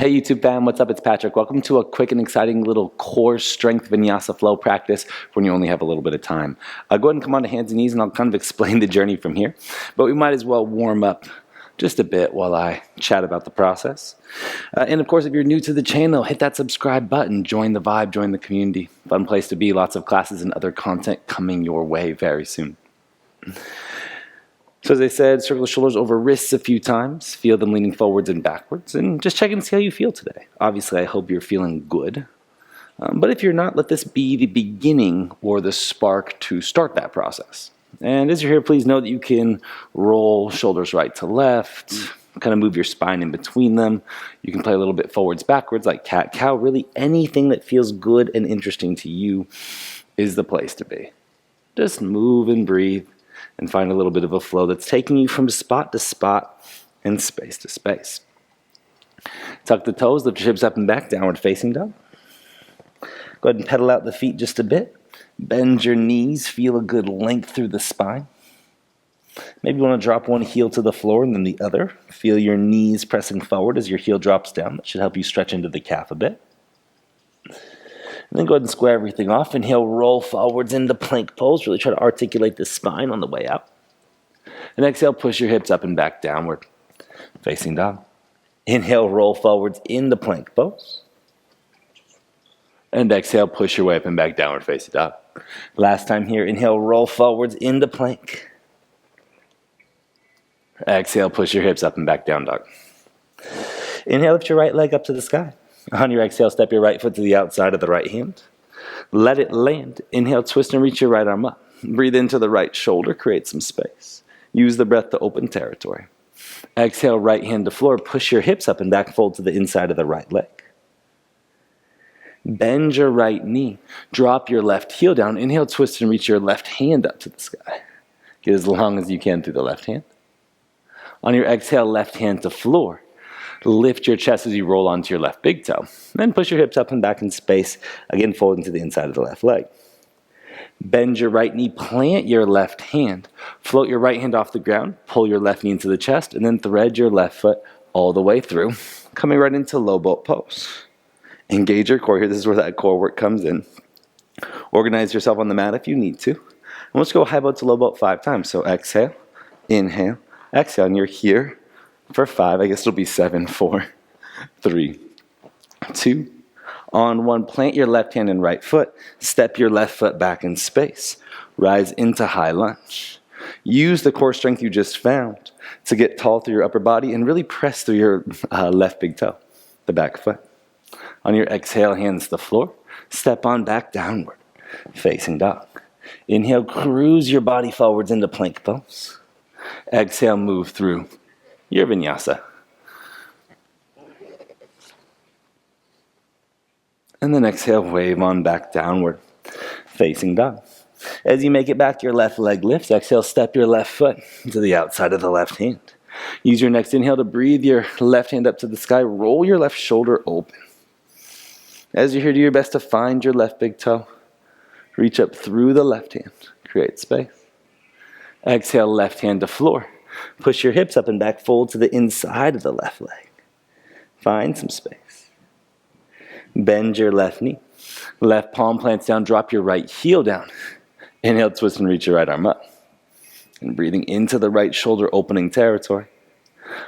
Hey YouTube fam, what's up? It's Patrick. Welcome to a quick and exciting little core strength vinyasa flow practice when you only have a little bit of time. Go ahead and come on to hands and knees and I'll kind of explain the journey from here. But we might as well warm up just a bit while I chat about the process. And of course, if you're new to the channel, hit that subscribe button, join the vibe, join the community. Fun place to be, lots of classes and other content coming your way very soon. So as I said, circle the shoulders over wrists a few times, feel them leaning forwards and backwards, and just check and see how you feel today. Obviously, I hope you're feeling good. But if you're not, let this be the beginning or the spark to start that process. And as you're here, please know that you can roll shoulders right to left, kind of move your spine in between them. You can play a little bit forwards, backwards, like cat-cow. Really, anything that feels good and interesting to you is the place to be. Just move and breathe. And find a little bit of a flow that's taking you from spot to spot and space to space. Tuck the toes, lift your hips up and back, downward facing dog. Go ahead and pedal out the feet just a bit. Bend your knees, feel a good length through the spine. Maybe you want to drop one heel to the floor and then the other. Feel your knees pressing forward as your heel drops down. That should help you stretch into the calf a bit. And then go ahead and square everything off. Inhale, roll forwards into plank pose. Really try to articulate the spine on the way out. And exhale, push your hips up and back downward, facing dog. Inhale, roll forwards into plank pose. And exhale, push your way up and back downward, facing dog. Last time here, inhale, roll forwards into plank. Exhale, push your hips up and back down, dog. Inhale, lift your right leg up to the sky. On your exhale, step your right foot to the outside of the right hand. Let it land. Inhale, twist and reach your right arm up. Breathe into the right shoulder, create some space. Use the breath to open territory. Exhale, right hand to floor. Push your hips up and back, fold to the inside of the right leg. Bend your right knee. Drop your left heel down. Inhale, twist and reach your left hand up to the sky. Get as long as you can through the left hand. On your exhale, left hand to floor. Lift your chest as you roll onto your left big toe. Then push your hips up and back in space. Again, fold into the inside of the left leg. Bend your right knee, plant your left hand. Float your right hand off the ground, pull your left knee into the chest, and then thread your left foot all the way through, coming right into low boat pose. Engage your core here. This is where that core work comes in. Organize yourself on the mat if you need to. And let's go high boat to low boat 5 times. So exhale, inhale, exhale, and you're here for 5, I guess it'll be 7, 4, 3, 2, on 1. Plant your left hand and right foot. Step your left foot back in space. Rise into high lunge. Use the core strength you just found to get tall through your upper body and really press through your left big toe, the back foot. On your exhale, hands to the floor. Step on back downward, facing dog. Inhale, cruise your body forwards into plank pose. Exhale, move through your vinyasa. And then exhale, wave on back downward, facing dog. As you make it back, your left leg lifts. Exhale, step your left foot to the outside of the left hand. Use your next inhale to breathe your left hand up to the sky. Roll your left shoulder open. As you're here, do your best to find your left big toe. Reach up through the left hand. Create space. Exhale, left hand to floor. Push your hips up and back, fold to the inside of the left leg. Find some space. Bend your left knee. Left palm plants down, drop your right heel down. Inhale, twist and reach your right arm up. And breathing into the right shoulder, opening territory.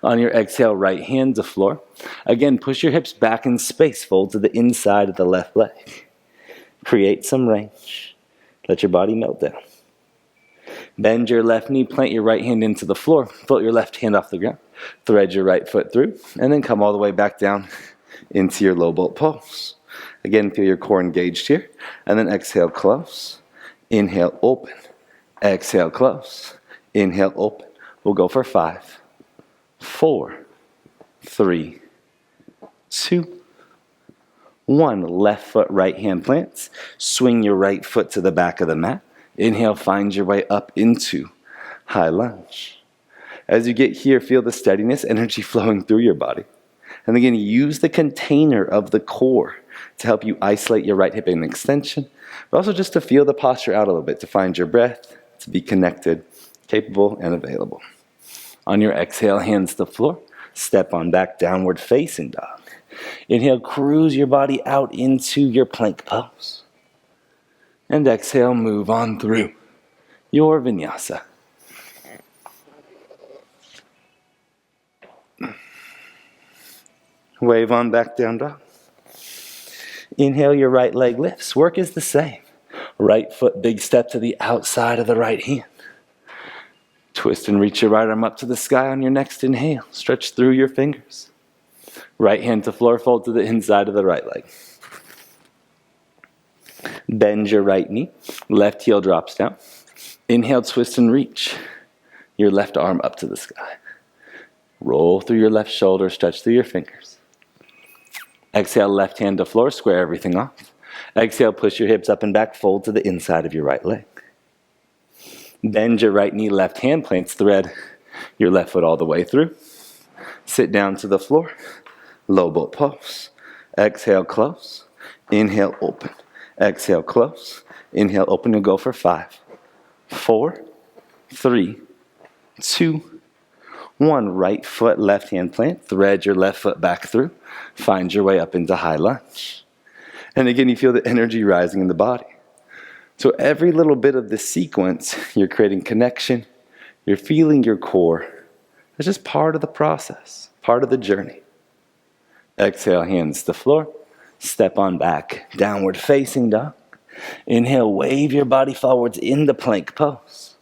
On your exhale, right hand to floor. Again, push your hips back in space, fold to the inside of the left leg. Create some range. Let your body melt down. Bend your left knee, plant your right hand into the floor, float your left hand off the ground, thread your right foot through, and then come all the way back down into your low boat pose. Again, feel your core engaged here, and then exhale, close, inhale, open, exhale, close, inhale, open. We'll go for 5, 4, 3, 2, 1. Left foot, right hand plants. Swing your right foot to the back of the mat. Inhale, find your way up into high lunge. As you get here, feel the steadiness, energy flowing through your body. And again, use the container of the core to help you isolate your right hip in extension, but also just to feel the posture out a little bit, to find your breath, to be connected, capable, and available. On your exhale, hands to the floor. Step on back, downward facing dog. Inhale, cruise your body out into your plank pose. And exhale, move on through your vinyasa. Wave on back down dog. Inhale, your right leg lifts. Work is the same. Right foot, big step to the outside of the right hand. Twist and reach your right arm up to the sky on your next inhale. Stretch through your fingers. Right hand to floor, fold to the inside of the right leg. Bend your right knee. Left heel drops down. Inhale, twist and reach your left arm up to the sky. Roll through your left shoulder, stretch through your fingers. Exhale, left hand to floor, square everything off. Exhale, push your hips up and back, fold to the inside of your right leg. Bend your right knee, left hand plants, thread your left foot all the way through. Sit down to the floor, low boat pose. Exhale, close. Inhale, open. Exhale, close. Inhale, open. You'll go for 5, 4, 3, 2, 1. Right foot, left hand plant. Thread your left foot back through. Find your way up into high lunge. And again, you feel the energy rising in the body. So every little bit of this sequence, you're creating connection. You're feeling your core. It's just part of the process, part of the journey. Exhale, hands to floor. Step on back, downward facing dog. Inhale, wave your body forwards into plank pose.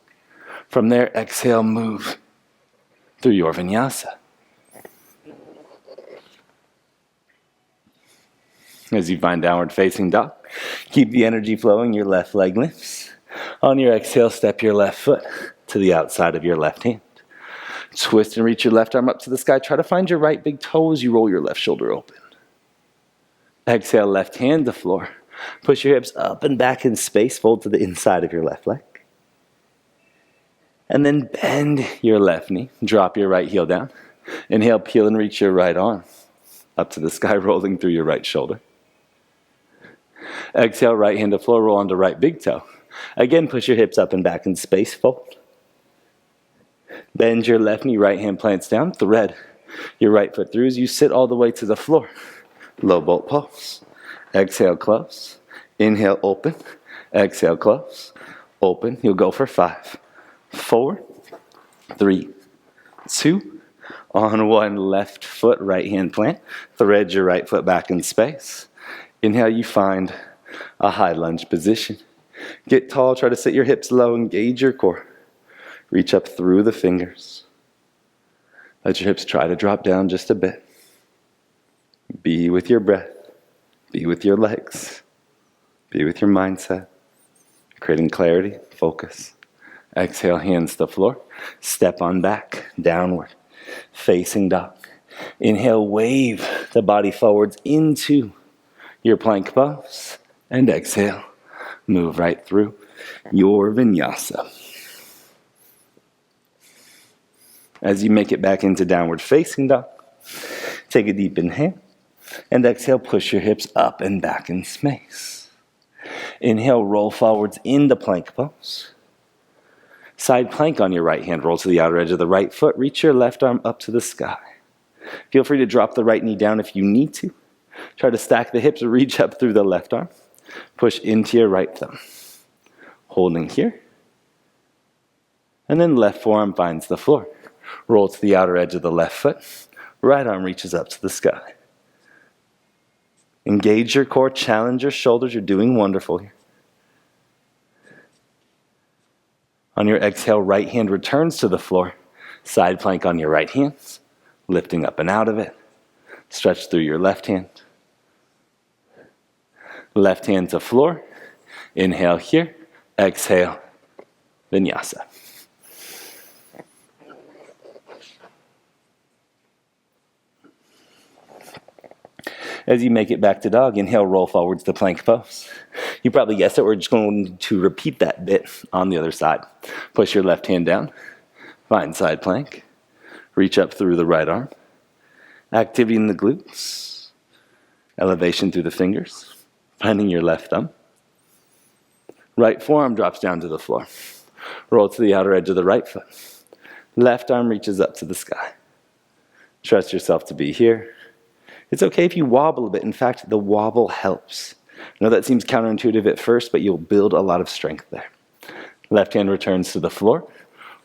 From there, exhale, move through your vinyasa. As you find downward facing dog, keep the energy flowing, your left leg lifts. On your exhale, step your left foot to the outside of your left hand. Twist and reach your left arm up to the sky. Try to find your right big toe as you roll your left shoulder open. Exhale, left hand to floor. Push your hips up and back in space. Fold to the inside of your left leg. And then bend your left knee. Drop your right heel down. Inhale, peel and reach your right arm up to the sky, rolling through your right shoulder. Exhale, right hand to floor, roll onto right big toe. Again, push your hips up and back in space, fold. Bend your left knee, right hand plants down, thread your right foot through as you sit all the way to the floor. Low boat pose. Exhale, close. Inhale, open. Exhale, close. Open. You'll go for 5, 4, 3, 2, on 1. Left foot, right hand plant. Thread your right foot back in space. Inhale, you find a high lunge position. Get tall, try to sit your hips low, engage your core. Reach up through the fingers. Let your hips try to drop down just a bit. Be with your breath. Be with your legs. Be with your mindset. Creating clarity, focus. Exhale, hands to the floor. Step on back, downward, facing dog. Inhale, wave the body forwards into your plank pose. And exhale, move right through your vinyasa. As you make it back into downward facing dog, take a deep inhale. And exhale, push your hips up and back in space. Inhale, roll forwards into plank pose. Side plank on your right hand, roll to the outer edge of the right foot. Reach your left arm up to the sky. Feel free to drop the right knee down if you need to. Try to stack the hips, reach up through the left arm. Push into your right thumb. Holding here. And then left forearm finds the floor. Roll to the outer edge of the left foot. Right arm reaches up to the sky. Engage your core, challenge your shoulders. You're doing wonderful here. On your exhale, right hand returns to the floor. Side plank on your right hands, lifting up and out of it. Stretch through your left hand. Left hand to floor. Inhale here. Exhale, vinyasa. As you make it back to dog, inhale, roll forwards to plank pose. You probably guessed it, we're just going to repeat that bit on the other side. Push your left hand down, find side plank, reach up through the right arm. Activity in the glutes, elevation through the fingers, finding your left thumb. Right forearm drops down to the floor. Roll to the outer edge of the right foot. Left arm reaches up to the sky. Trust yourself to be here. It's okay if you wobble a bit. In fact, the wobble helps. I know that seems counterintuitive at first, but you'll build a lot of strength there. Left hand returns to the floor.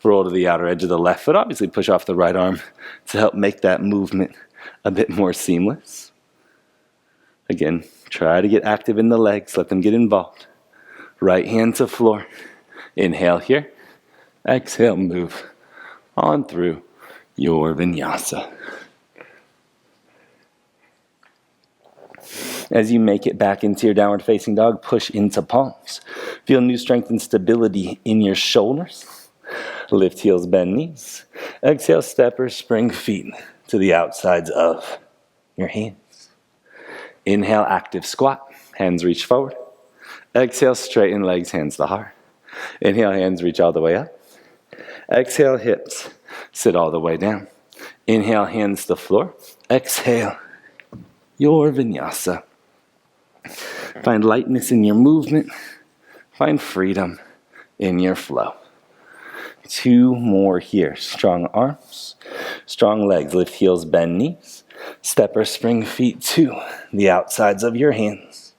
Roll to the outer edge of the left foot. Obviously push off the right arm to help make that movement a bit more seamless. Again, try to get active in the legs. Let them get involved. Right hand to floor. Inhale here. Exhale, move on through your vinyasa. As you make it back into your downward facing dog, push into palms. Feel new strength and stability in your shoulders. Lift heels, bend knees. Exhale, step or spring feet to the outsides of your hands. Inhale, active squat. Hands reach forward. Exhale, straighten legs, hands to heart. Inhale, hands reach all the way up. Exhale, hips sit all the way down. Inhale, hands to floor. Exhale, your vinyasa. Find lightness in your movement. Find freedom in your flow. 2 more here. Strong arms, strong legs. Lift heels, bend knees. Step or spring feet to the outsides of your hands.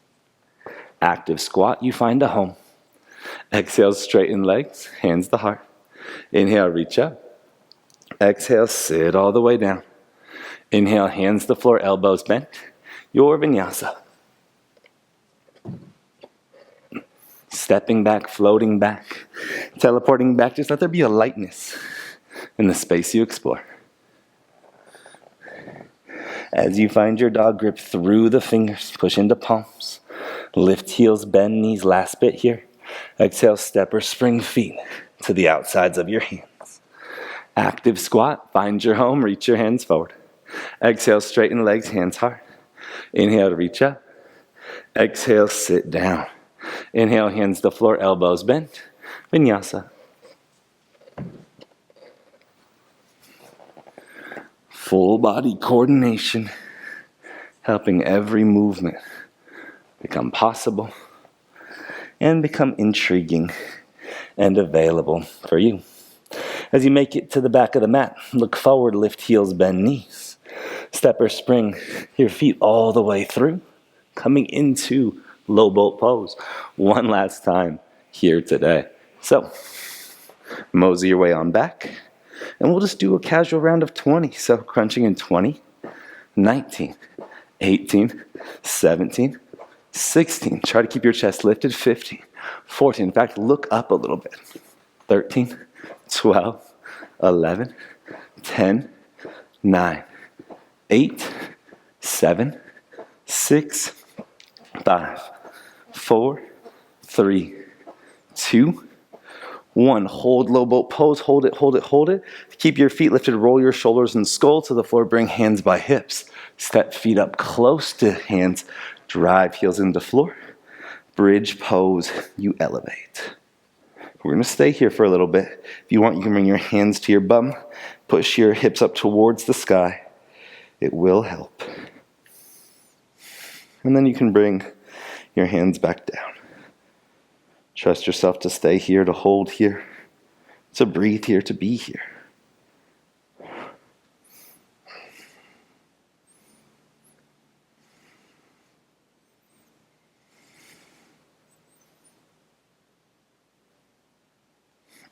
Active squat, you find a home. Exhale, straighten legs, hands to heart. Inhale, reach up. Exhale, sit all the way down. Inhale, hands to floor, elbows bent. Your vinyasa. Stepping back, floating back, teleporting back. Just let there be a lightness in the space you explore. As you find your dog grip through the fingers, push into palms. Lift heels, bend knees, last bit here. Exhale, step or spring feet to the outsides of your hands. Active squat, find your home, reach your hands forward. Exhale, straighten legs, hands hard. Inhale to reach up. Exhale, sit down. Inhale, hands to floor, elbows bent. Vinyasa. Full body coordination, helping every movement become possible and become intriguing and available for you. As you make it to the back of the mat, look forward, lift heels, bend knees. Step or spring your feet all the way through, coming into low boat pose. One last time here today. So, mosey your way on back, and we'll just do a casual round of 20. So, crunching in 20, 19, 18, 17, 16. Try to keep your chest lifted. 15, 14. In fact, look up a little bit. 13, 12, 11, 10, 9, 8, 7, 6, 5, 4, 3, 2, 1. Hold low boat pose. Hold it, hold it, hold it. Keep your feet lifted. Roll your shoulders and skull to the floor. Bring hands by hips. Step feet up close to hands. Drive heels into floor. Bridge pose. You elevate. We're going to stay here for a little bit. If you want, you can bring your hands to your bum. Push your hips up towards the sky. It will help. And then you can bring your hands back down. Trust yourself to stay here, to hold here, to breathe here, to be here.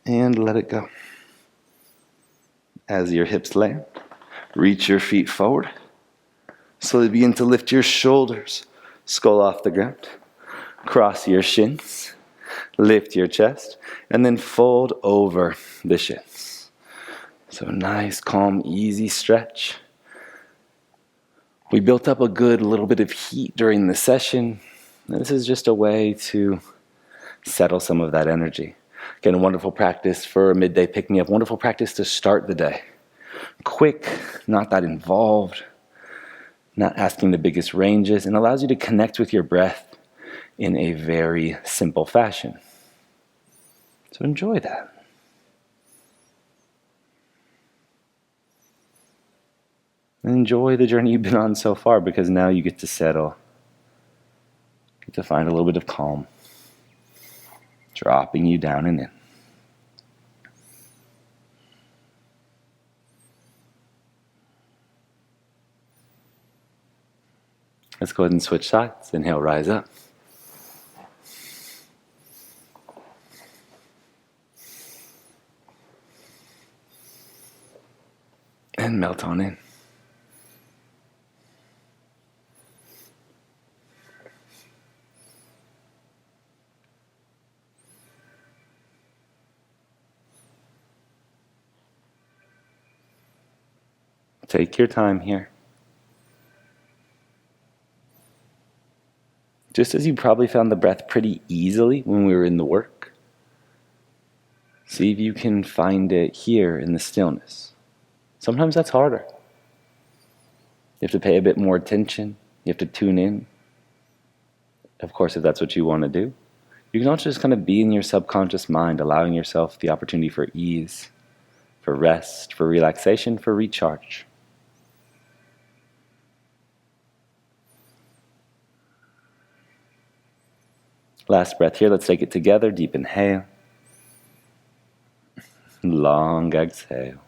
And let it go. As your hips land, reach your feet forward. Slowly begin to lift your shoulders, skull off the ground. Cross your shins, lift your chest, and then fold over the shins. So nice, calm, easy stretch. We built up a good little bit of heat during the session. This is just a way to settle some of that energy. Again, a wonderful practice for a midday pick-me-up, wonderful practice to start the day. Quick, not that involved, not asking the biggest ranges, and allows you to connect with your breath in a very simple fashion. So enjoy that. And enjoy the journey you've been on so far, because now you get to settle, get to find a little bit of calm, dropping you down and in. Let's go ahead and switch sides. Inhale, rise up. And melt on in. Take your time here. Just as you probably found the breath pretty easily when we were in the work, see if you can find it here in the stillness. Sometimes that's harder. You have to pay a bit more attention. You have to tune in. Of course, if that's what you want to do. You can also just kind of be in your subconscious mind, allowing yourself the opportunity for ease, for rest, for relaxation, for recharge. Last breath here. Let's take it together. Deep inhale. Long exhale.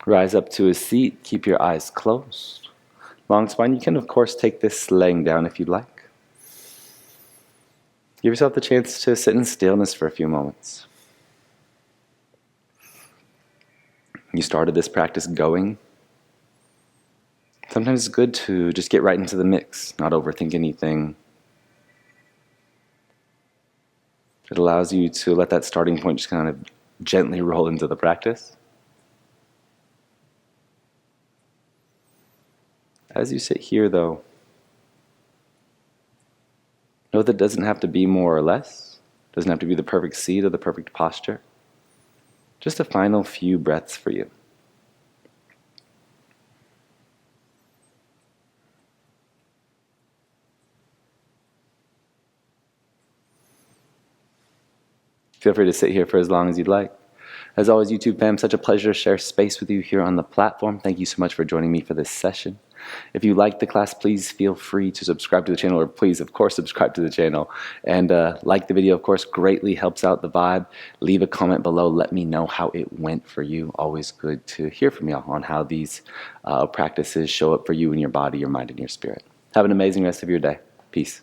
Rise up to a seat. Keep your eyes closed. Long spine. You can, of course, take this laying down if you'd like. Give yourself the chance to sit in stillness for a few moments. You started this practice going. Sometimes it's good to just get right into the mix, not overthink anything. It allows you to let that starting point just kind of gently roll into the practice. As you sit here, though, know that it doesn't have to be more or less. It doesn't have to be the perfect seat or the perfect posture. Just a final few breaths for you. Feel free to sit here for as long as you'd like. As always, YouTube fam, such a pleasure to share space with you here on the platform. Thank you so much for joining me for this session. If you liked the class, please feel free to subscribe to the channel, or please, of course, subscribe to the channel. And like the video, of course, greatly helps out the vibe. Leave a comment below. Let me know how it went for you. Always good to hear from y'all on how these practices show up for you in your body, your mind, and your spirit. Have an amazing rest of your day. Peace.